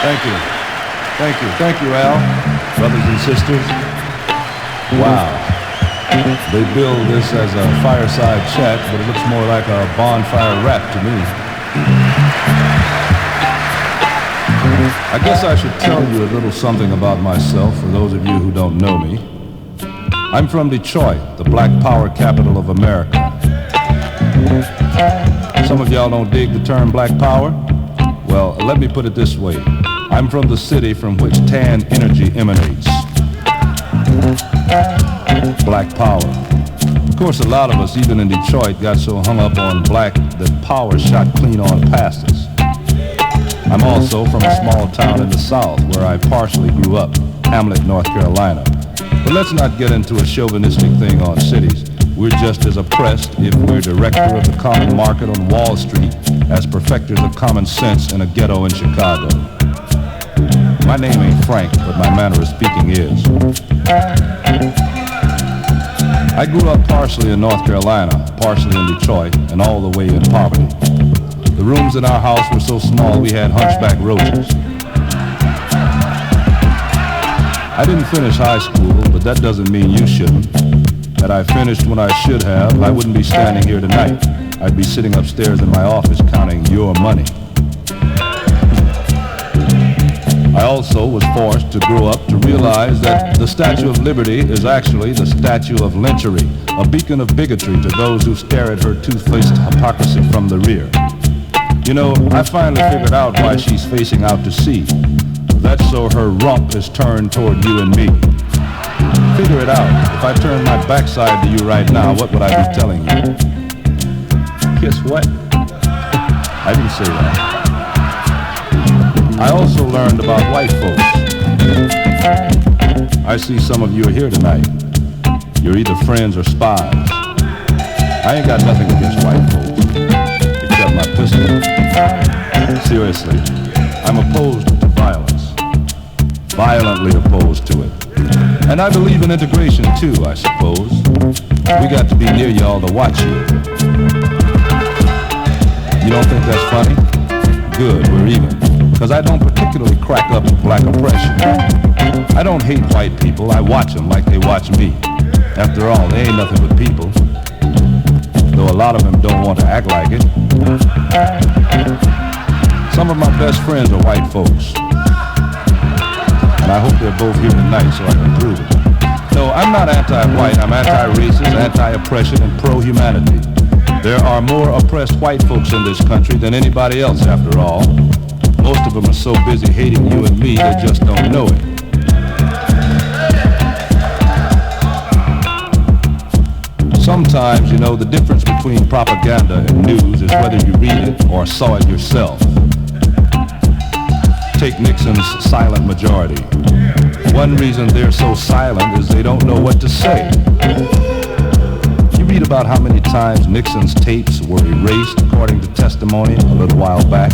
Thank you. Thank you. Thank you, Al. Brothers and sisters. Wow. They bill this as a fireside chat, but it looks more like a bonfire rap to me. I guess I should tell you a little something about myself for those of you who don't know me. I'm from Detroit, the black power capital of America. Some of y'all don't dig the term black power? Well, let me put it this way. I'm from the city from which tan energy emanates. Black power. Of course, a lot of us, even in Detroit, got so hung up on black that power shot clean on past us. I'm also from a small town in the South where I partially grew up, Hamlet, North Carolina. But let's not get into a chauvinistic thing on cities. We're just as oppressed if we're director of the common market on Wall Street as perfecters of common sense in a ghetto in Chicago. My name ain't Frank, but my manner of speaking is. I grew up partially in North Carolina, partially in Detroit, and all the way in poverty. The rooms in our house were so small we had hunchback roaches. I didn't finish high school, but that doesn't mean you shouldn't. Had I finished when I should have, I wouldn't be standing here tonight. I'd be sitting upstairs in my office counting your money. I also was forced to grow up to realize that the Statue of Liberty is actually the statue of lynchery, a beacon of bigotry to those who stare at her two-faced hypocrisy from the rear. You know, I finally figured out why she's facing out to sea. That's so her rump is turned toward you and me. Figure it out. If I turned my backside to you right now, what would I be telling you? Guess what? I didn't say that. I also learned about white folks. I see some of you are here tonight. You're either friends or spies. I ain't got nothing against white folks, except my pistol. Seriously, I'm opposed to violence. Violently opposed to it. And I believe in integration too, I suppose. We got to be near y'all to watch you. You don't think that's funny? Good, we're even. Because I don't particularly crack up at black oppression. I don't hate white people, I watch them like they watch me. After all, they ain't nothing but people. Though a lot of them don't want to act like it. Some of my best friends are white folks. And I hope they're both here tonight so I can prove it. No, I'm not anti-white, I'm anti-racist, anti-oppression, and pro-humanity. There are more oppressed white folks in this country than anybody else, after all. Most of them are so busy hating you and me, they just don't know it. Sometimes, you know, the difference between propaganda and news is whether you read it or saw it yourself. Take Nixon's silent majority. One reason they're so silent is they don't know what to say. You read about how many times Nixon's tapes were erased according to testimony a little while back.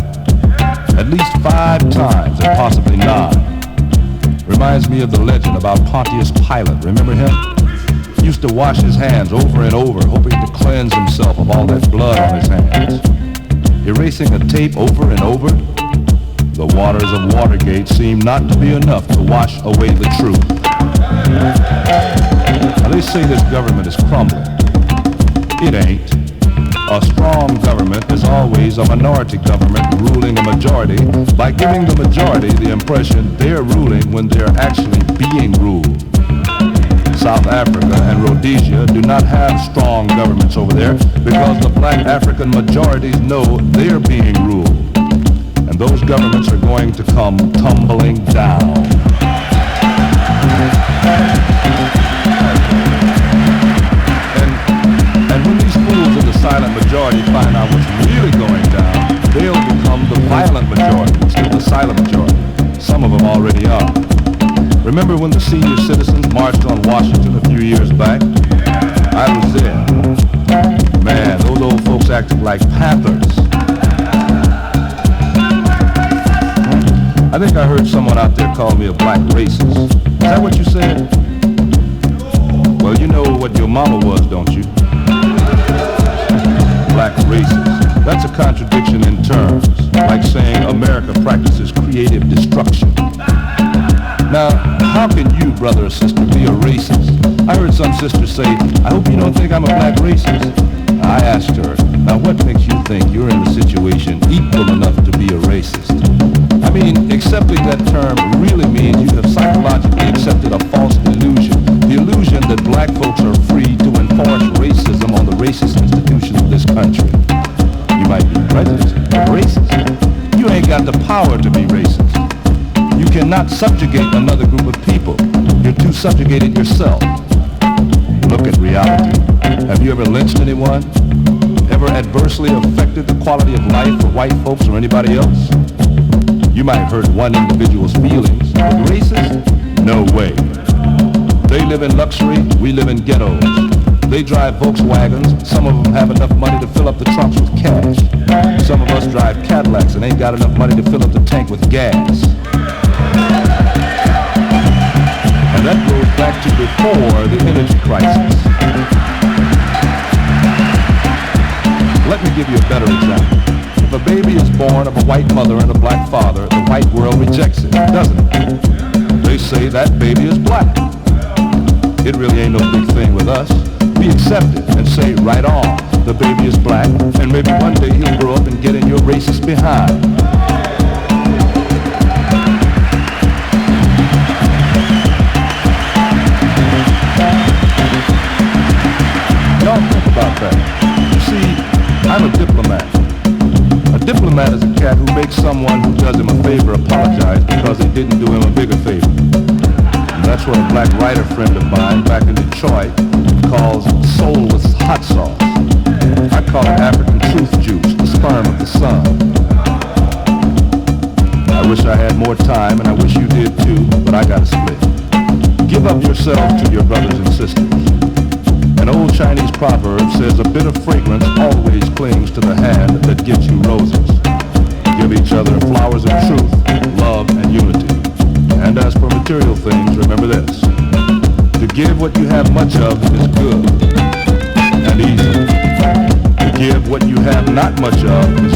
At least 5 times, and possibly 9. Reminds me of the legend about Pontius Pilate. Remember him? He used to wash his hands over and over, hoping to cleanse himself of all that blood on his hands. Erasing a tape over and over, the waters of Watergate seem not to be enough to wash away the truth. Now they say this government is crumbling. It ain't. A strong government is always a minority government ruling a majority by giving the majority the impression they're ruling when they're actually being ruled. South Africa and Rhodesia do not have strong governments over there because the black African majorities know they're being ruled. And those governments are going to come tumbling down. And when these fools in the silent majority find out what's really going down, they'll become the violent majority instead of the silent majority. Some of them already are. Remember when the senior citizens marched on Washington a few years back? I was there. Man, those old folks acted like panthers. I think I heard someone out there call me a black racist. Is that what you said? Well, you know what your mama was, don't you? Black racist. That's a contradiction in terms. like saying America practices creative destruction. Now, how can you, brother or sister, be a racist? I heard some sisters say, I hope you don't think I'm a black racist. I asked her, now what makes you think you're in a situation equal enough to be a racist? I mean, accepting that term really means you have psychologically accepted a false delusion. The illusion that black folks are free to enforce racism on the racist institutions of this country. You might be prejudiced, but racist. You ain't got the power to be racist. You cannot subjugate another group of people. You're too subjugated yourself. Look at reality. Have you ever lynched anyone? Ever adversely affected the quality of life for white folks or anybody else? You might hurt one individual's feelings, but racist? No way. They live in luxury, we live in ghettos. They drive Volkswagens, some of them have enough money to fill up the trunks with cash. Some of us drive Cadillacs and ain't got enough money to fill up the tank with gas. And that goes back to before the energy crisis. Let me give you a better example. If a baby is born of a white mother and a black father, the white world rejects it, doesn't it? They say that baby is black. It really ain't no big thing with us. We accept it and say, right on, the baby is black, and maybe one day he'll grow up and get in your racist behind. Y'all think about that. You see, I'm a diplomat. A diplomat is a cat who makes someone who does him a favor apologize because they didn't do him a bigger favor. And that's what a black writer friend of mine back in Detroit calls soulless hot sauce. I call it African truth juice, the sperm of the sun. I wish I had more time, and I wish you did too, but I gotta split. Give up yourselves to your brothers and sisters. An old Chinese proverb says a bit of fragrance always clings to the hand that gives you roses. Give each other flowers of truth, love, and unity. And as for material things, remember this. To give what you have much of is good and easy. To give what you have not much of is